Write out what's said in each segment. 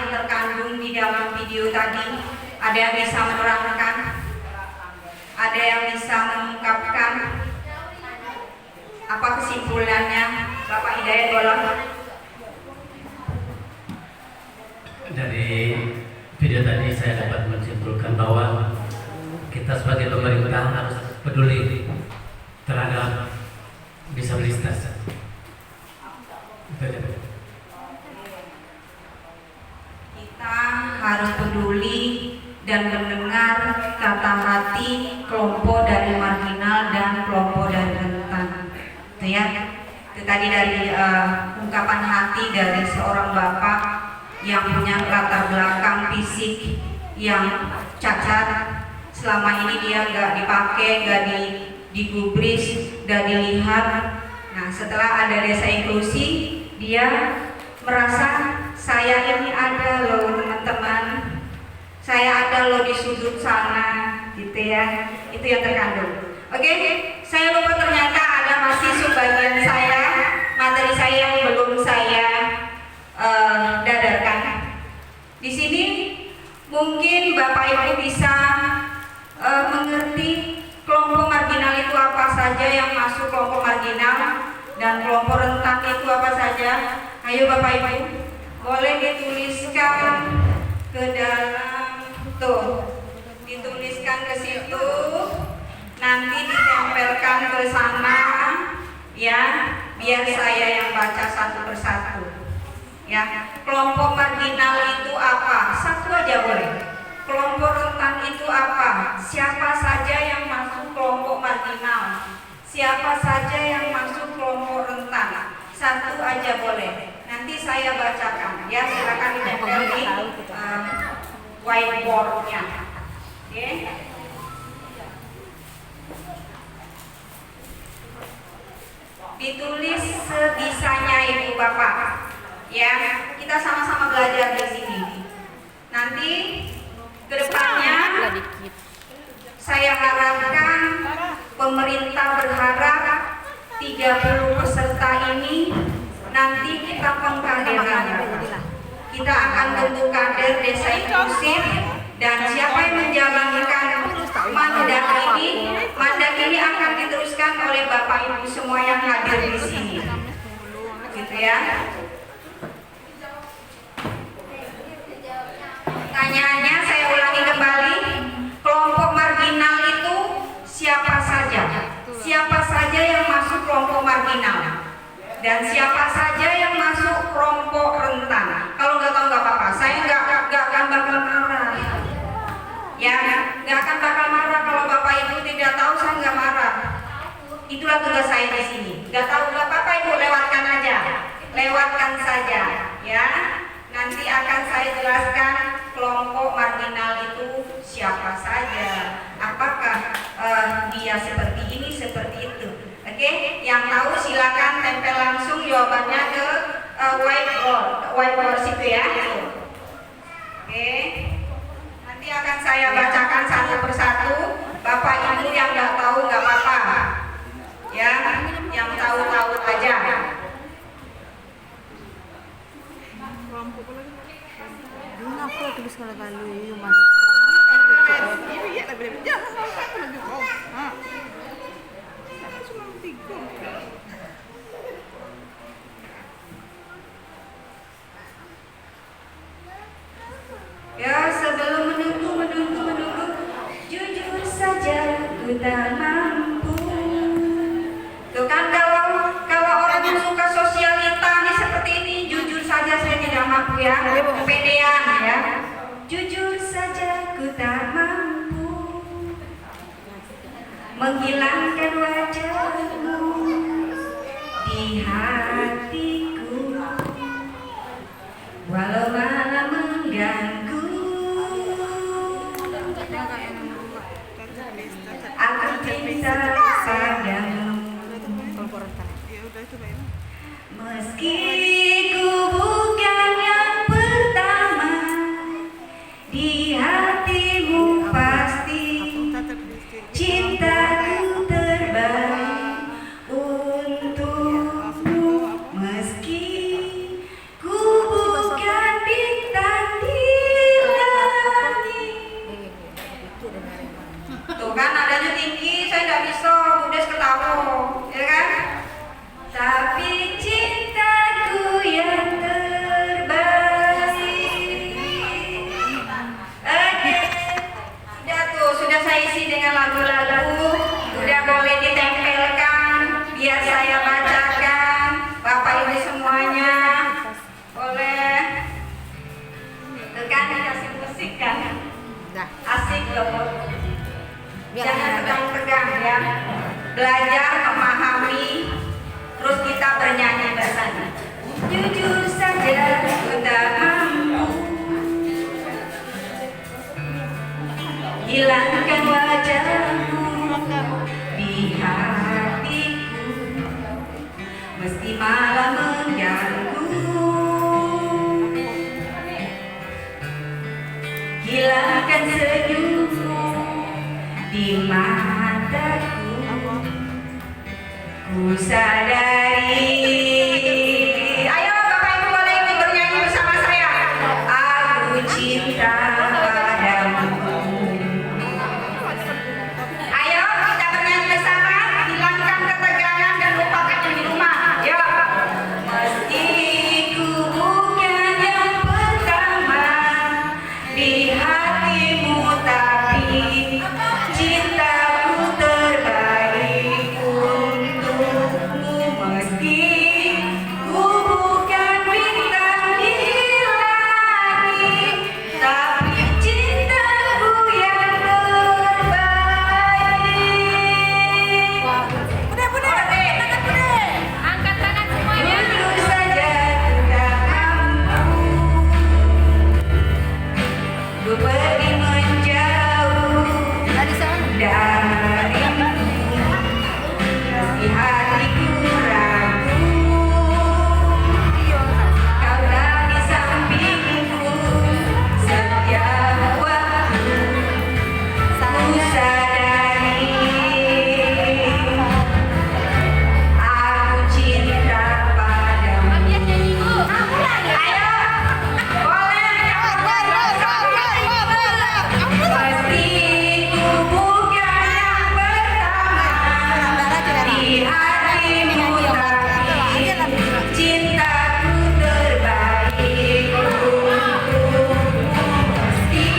yang terkandung di dalam video tadi? Ada yang bisa menerangkan? Ada yang bisa mengungkapkan apa kesimpulannya? Bapak Hidayat boleh. Dari video tadi saya dapat menyimpulkan bahwa kita sebagai pemerintah harus peduli terhadap disabilitas. Kita harus peduli dan mendengar kata hati kelompok dari marginal dan kelompok dari rentan. Itu ya. Itu tadi dari ungkapan hati dari seorang bapak yang punya latar belakang fisik yang cacat. Selama ini dia nggak dipakai, nggak digubris, nggak dilihat. Nah, setelah ada desa inklusi, dia merasa saya ini ada loh teman-teman, saya ada loh di sudut sana, gitu ya. Itu yang terkandung. Oke, saya lupa ternyata ada masih sebagian saya, materi saya yang belum saya dadarkan. Di sini mungkin Bapak Ibu bisa mengerti kelompok marginal itu apa saja yang masuk kelompok marginal dan kelompok rentan itu apa saja. Ayo Bapak Ibu, boleh dituliskan ke dalam tuh, dituliskan ke situ, nanti ditempelkan ke sana ya, biar saya yang baca satu persatu ya. Kelompok marginal itu apa? Satu aja boleh. Kelompok rentan itu apa? Siapa saja yang masuk kelompok marginal? Siapa saja yang masuk kelompok rentan? Satu aja boleh. Nanti saya bacakan ya, silakan ditempel di whiteboardnya. Oke. Ditulis sebisanya Ibu Bapak. Ya, kita sama-sama belajar di sini. Nanti kedepannya saya harapkan pemerintah berharap 30 peserta ini nanti kita pengkaderannya. Kita akan bentuk kader desa inklusif dan siapa yang menjalankan mandat ini akan diteruskan oleh Bapak Ibu semua yang hadir di sini. Gitu ya. Pertanyaannya saya ulangi kembali, kelompok marginal itu siapa saja? Siapa saja yang masuk kelompok marginal? Dan siapa saja yang masuk kelompok rentan? Kalau nggak tahu nggak apa-apa, saya nggak akan bakal marah. Ya, nggak akan bakal marah kalau Bapak Ibu tidak tahu, saya nggak marah. Itulah tugas saya di sini. Nggak tahu nggak apa-apa Ibu, lewatkan aja, lewatkan saja, ya. Nanti akan saya jelaskan kelompok marginal itu siapa saja, apakah dia seperti ini, seperti itu. Oke, yang tahu silakan tempel langsung jawabannya ke whiteboard situ ya. Oke, nanti akan saya bacakan satu persatu. Bapak Ibu yang nggak tahu nggak apa-apa, ya, yang tahu-tahu aja. Aku tulis kali human. Ya, sebelum menunggu, jujur saja ku tak mampu. Tuh kan, kalau orang yang suka sosialita nih seperti ini, jujur saja saya tidak mampu ya, kepedean ya. Jujur saja ku tak mampu menghilangkan wajahmu di hatiku, walau malam mengganggu. Aku cinta padamu meski ku bukan yang pertama di hatimu, pasti cintaku terbaik untukmu. Meski ku bukan bintang Asik kan? Dah. Asik loh. Biar Jangan ada. tegang-tegang ya. Belajar memahami, terus kita bernyanyi bersama. Jujur saja ku tak mampu hilangkan wajahmu di hatiku, mesti malah mengganggu. Hilangkan senyummu di mataku, ku sadari. Ayo Bapak Ibu boleh ikut bernyanyi bersama saya. Aku cinta padamu. Ayo kita bernyanyi bersama. Hilangkan ketegangan dan lupakan yang di rumah. Ayo. Meski ku bukan yang pertama di hatimu, tapi cintaku terbaik untukmu. Meski ku bukan bintang di langit, tapi cintaku yang terbaik. Angkat tangan semuanya. Jujur saja tidak mampu ku pergi menjauh Dari sana. darimu, meski hatiku ragu. Kaulah di sampingku setiap waktu, ku sadari aku cinta padamu. Biar nyanyi Bu. Ayo, boleh meski ku bukan yang pertama di hatimu, tapi cintaku terbaik untukmu. Meski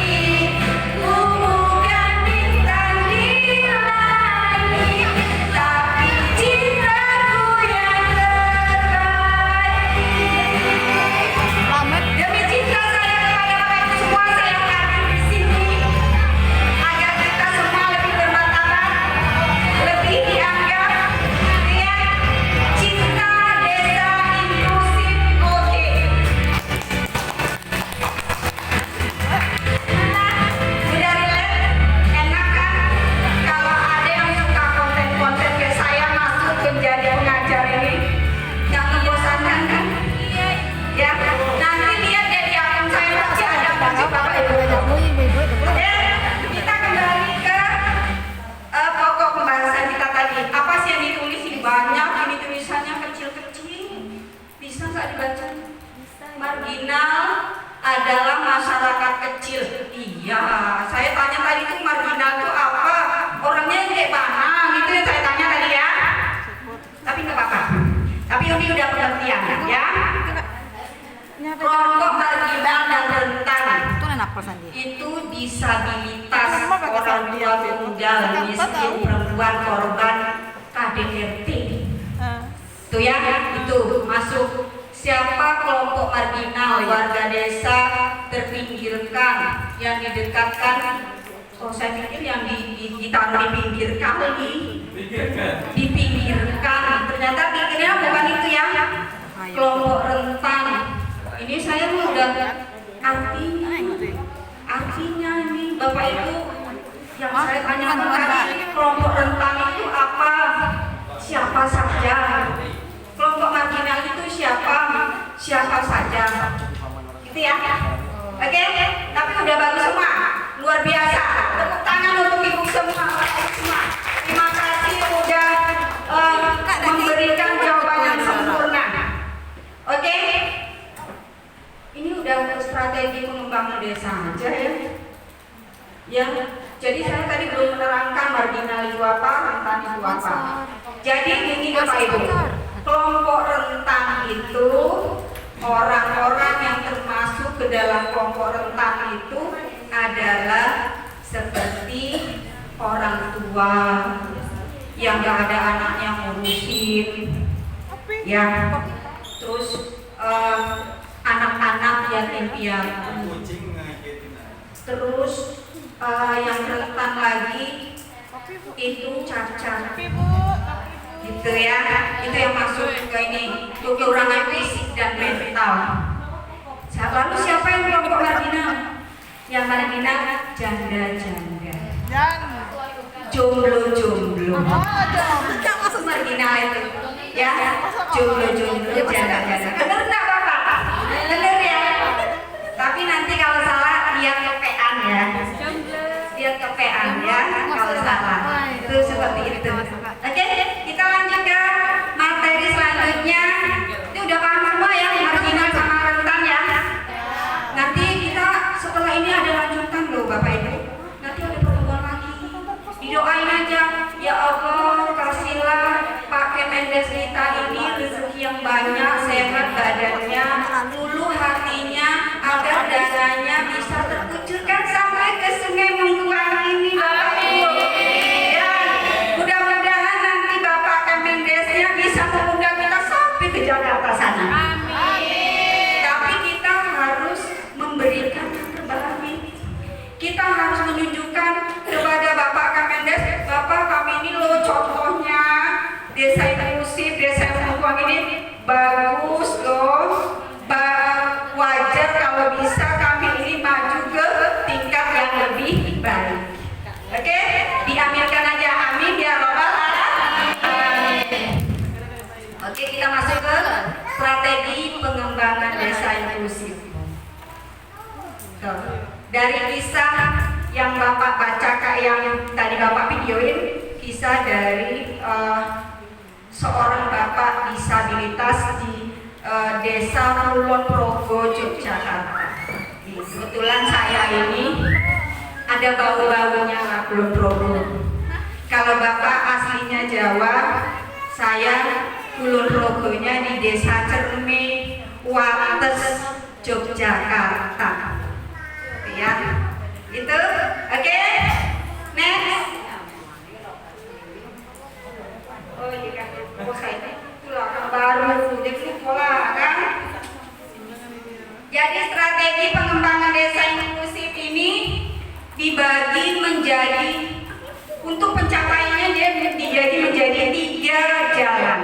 ku bukan bintang di langit, tapi cintaku yang terbaik. Demi cinta saya kepada Bapak Ibu semua, saya hadir di sini agar kita semua lebih bermartabat, lebih dianggap, ya, cinta desa inklusif. Oke. Udah relax, enak kan? Kalau ada yang suka konten-konten kayak saya masuk menjadi pengajar ini, nggak membosankan kan? Ya, nanti lihat ya di akun saya pasti ada musik Bapak Ibu. Ya, kita kembali ke pokok pembahasan kita tadi. Apa sih yang ditulis ini? Banyak, ini tulisannya kecil-kecil. Bisa nggak dibaca? Marginal adalah masyarakat kecil. Iya, saya tanya tadi itu marginal itu apa? Orangnya yang kayak mana? Gitu yang saya tanya tadi ya. Tapi nggak apa-apa. Tapi ini udah pengertian ya. Kelompok marginal dan rentan Itu enak pesan dia. itu disabilitas, orang tua tunggal, miskin, perempuan, korban KDRT. Itu ya, itu masuk. Siapa kelompok marginal, warga desa terpinggirkan, yang didekatkan. Oh, saya pikir yang ditaruh di pinggir kali, dipinggirkan. Ternyata pikirnya bukan itu ya. Kelompok rentan. Ini saya udah artinya ini Bapak Ibu yang saya tanyakan tadi, kelompok rentan itu apa? Siapa saja? Kelompok marginal itu siapa? Siapa saja? Gitu ya? Oke? Tapi udah bagus semua, luar biasa. Tepuk tangan untuk ibu semua, Bapak semua. Terima kasih udah memberikan jawaban yang sempurna. Oke? Ini udah strategi pengembangan desa aja ya. Ya, jadi saya tadi belum menerangkan marginal itu apa, rentan itu apa. Jadi ini Bapak Ibu, kelompok rentan itu orang-orang yang termasuk ke dalam kelompok rentan itu adalah seperti orang tua yang gak ada anaknya ngurusin, ya, terus anak-anak yatim piatu, terus yang rentan lagi itu cacat, gitu ya. Itu yang masuk ke ini, kekurangan fisik dan mental. Lalu siapa yang kelompok marginal? Yang marginal janda-janda, jomblo-jomblo. Tidak masuk marginal itu, ya. Jomblo-jomblo, janda-janda. Benar nggak Bapak? Benar ya. Tapi nanti kalau salah lihat kepean ya. Lihat kepean ya kalau salah. Itu seperti itu. Oke, kita lanjut ke materi selanjutnya. Itu udah paham semua ya, marginal sama rentan ya. Nanti kita setelah ini ada lanjutan loh Bapak Ibu. Nanti ada pertemuan lagi. Didoain aja, ya Allah kasihlah Pak Kemendes kita ini rezeki yang banyak, sehat badannya, luluh hatinya, agar dananya bisa terkucurkan sampai ke Sungai Mengkuang ini Bapak Ibu. Ya, mudah-mudahan nanti Bapak Kemendesnya bisa mengundang kita sampai ke Jakarta sana. Tapi kita harus memberikan yang terbaik. Kita harus menunjukkan kepada Bapak Kemendes, Bapak kami ini loh contohnya desa inklusif, desa Mengkuang ini bagus loh. Wajar kalau bisa kami ini maju ke tingkat yang lebih baik. Oke, diaminkan aja, amin ya robbal alamin. Oke, kita masuk ke strategi pengembangan desa inklusif. Dari kisah yang Bapak baca, yang tadi Bapak videoin, kisah dari seorang bapak disabilitas di Desa Kulon Progo, Yogyakarta. Kebetulan saya ini ada bau-baunya lah Kulon Progo. Kalau Bapak aslinya Jawa, saya Kulon Progonya di Desa Cerme, Wates, Yogyakarta. Ya, itu oke. Next. Oh iya, saya baru jadi pola kan. Jadi strategi pengembangan desa inklusif ini dibagi menjadi, untuk pencapaiannya dia dibagi menjadi 3 jalan.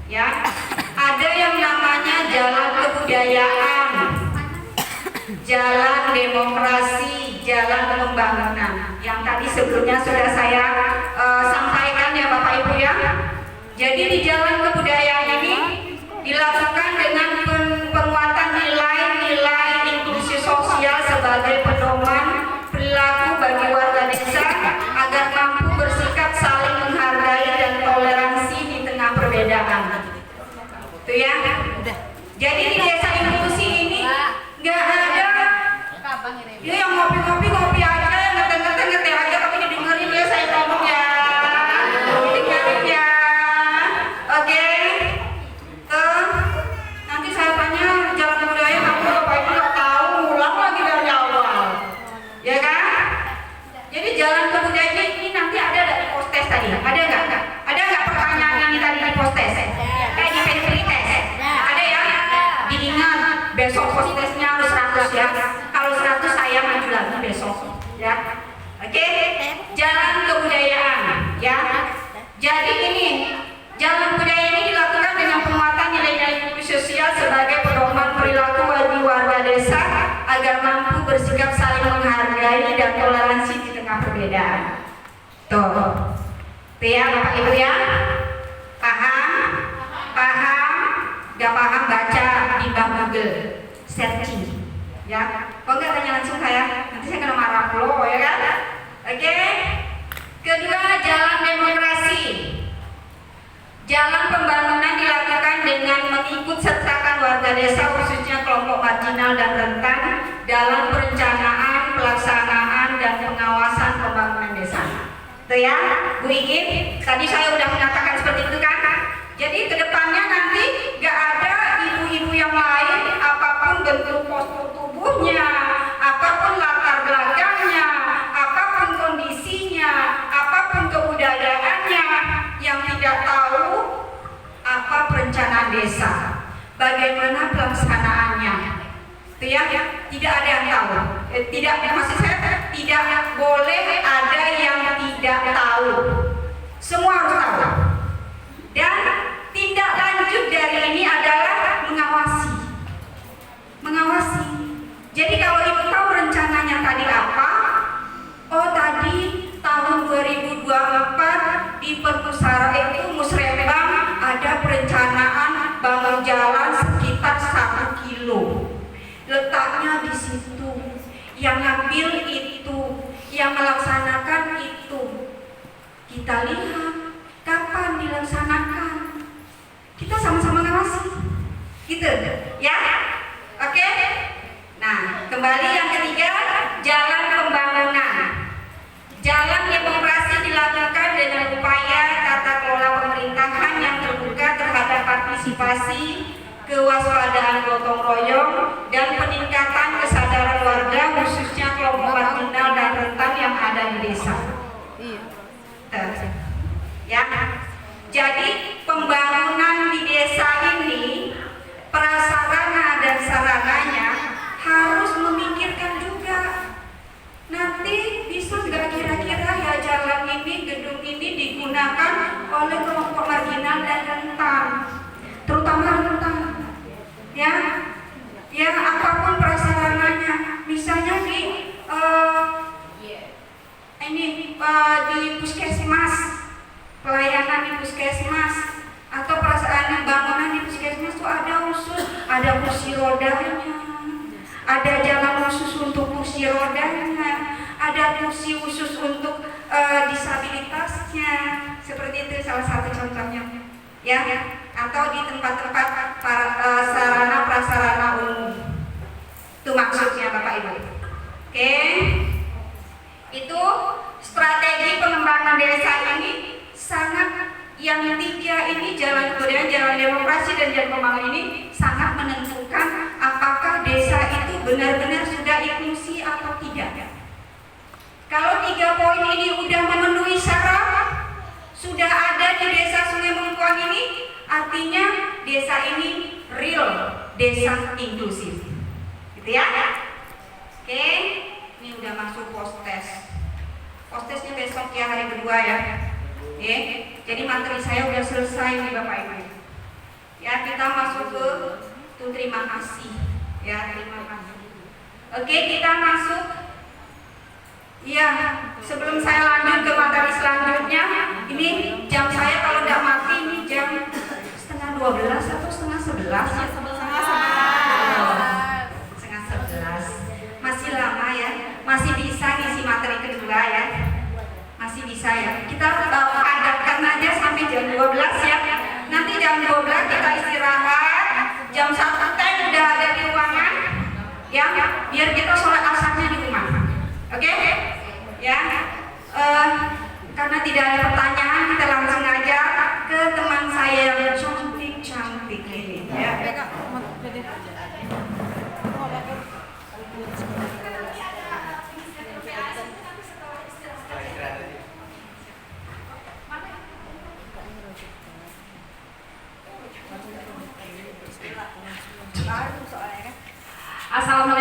Ya, ada yang namanya jalan kebudayaan, jalan demokrasi, jalan pembangunan. Yang tadi sebelumnya sudah saya sampaikan ya Bapak Ibu ya. Jadi di jalan kebudayaan ini dilakukan dengan penguatan nilai-nilai inklusi sosial sebagai pedoman perilaku bagi warga desa agar mampu bersikap saling menghargai dan toleransi di tengah perbedaan. Itu ya. Jadi di desa inklusi ini nggak ada dia yang ngopi aja, ngeteh aja, tapi didengerin ya saya ngomong ya. Didengerin ya. Oke. Nanti saya tanya jalan budaya, kamu Bapak Ibu nggak tahu, ulang lagi dari awal. Ya kan? Jadi jalan kebudayaan ini nanti ada di post-test tadi. Ada nggak? Ada nggak pertanyaan ini tadi di post-test? Di pemberi tes. Ada ya? Diingat besok post-testnya harus 100 ya. Kalau 100 saya maju lagi besok. Ya. Oke. Jalan kebudayaan. Ya. Jadi ini jalan budaya ini dilakukan dengan penguatan nilai-nilai sosial sebagai pedoman perilaku bagi warga desa agar mampu bersikap saling menghargai dan toleransi di tengah perbedaan. Tuh ya Bapak Ibu ya, paham? Gak paham baca di bawah Google, searching. Ya, kok nggak tanya langsung saya? Nanti saya kena marah loh ya kan? Oke. Kedua, jalan demokrasi. Jalan pembangunan dilakukan dengan mengikut sertakan warga desa khususnya kelompok marginal dan rentan dalam perencanaan, pelaksanaan, dan pengawasan pembangunan desa. Itu ya, Bu Ingin. Tadi saya udah mengatakan seperti itu kan? Jadi kedepannya nanti gak ada ibu-ibu yang lain, apapun bentuk postur tubuhnya, apapun latar belakangnya, apapun kondisinya, apapun kebudayaannya, yang tidak tahu apa perencanaan desa, bagaimana pelaksanaannya. Itu Itu ya, tidak ada yang tahu. Tidak, maksud saya tidak boleh ada yang tidak tahu. Semua harus tahu. Dan tindak lanjut dari ini adalah mengawasi. Mengawasi. Jadi kalau ibu tahu rencananya tadi apa? Oh tadi tahun 2024 di Perpusara itu Musrembang ada perencanaan bangun jalan sekitar 1 kilo. Letaknya di situ, yang ngambil itu, yang melaksanakan itu. Kita lihat kapan dilaksanakan. Kita sama-sama ngawasi, gitu, ya? Oke? Nah, kembali yang ketiga, jalan pembangunan. Jalan demokrasi dilakukan dengan upaya tata kelola pemerintahan yang terbuka terhadap partisipasi, kewaspadaan gotong royong, dan peningkatan kesadaran warga khususnya kelompok marginal dan rentan yang ada di desa. Ya, jadi pembangunan di desa ini prasarana dan sarananya harus memikirkan juga nanti bisa nggak kira-kira ya jalan ini, gedung ini digunakan oleh kelompok marginal dan rentan, terutama rentan. Ya apapun prasarananya, misalnya di puskesmas, pelayanan di puskesmas atau perasaan bangunan di puskesmas itu ada khusus, ada kursi rodanya, ada jalan khusus untuk kursi rodanya, ada kursi khusus untuk disabilitasnya, seperti itu salah satu contohnya, ya. Atau di tempat-tempat sarana prasarana umum. Itu maksudnya Bapak Ibu. Oke. Itu strategi pengembangan desa ini sangat, yang tiga ini, jalan kebudayaan, jalan demokrasi, dan jalan pembangunan ini sangat menentukan apakah desa itu benar-benar sudah inklusi atau tidak. Kalau 3 poin ini udah memenuhi syarat, sudah ada di desa Sungai Mengkuang ini, artinya desa ini real desa inklusif, gitu ya. Oke, ini udah masuk postes. Postesnya besok ya, hari kedua ya. Oke, jadi materi saya udah selesai nih Bapak Ibu. Ya, kita masuk ke tuh terima kasih. Ya, terima kasih. Oke, kita masuk. Ya, sebelum saya lanjut ke materi selanjutnya, ini jam saya kalau nggak mati ini jam 11:30 atau 10:30 ya? 10:30. Masih lama ya, masih bisa ngisi materi kedua ya, masih bisa ya. Kita padatkan aja sampai jam 12 ya. Nanti jam 12 kita istirahat, jam 1 teh udah ada di ruangan ya, biar kita sholat asarnya di rumah. Oke? Ya. Karena tidak ada pertanyaan, kita langsung aja ke teman saya yang cantik ini ya. Assalamualaikum.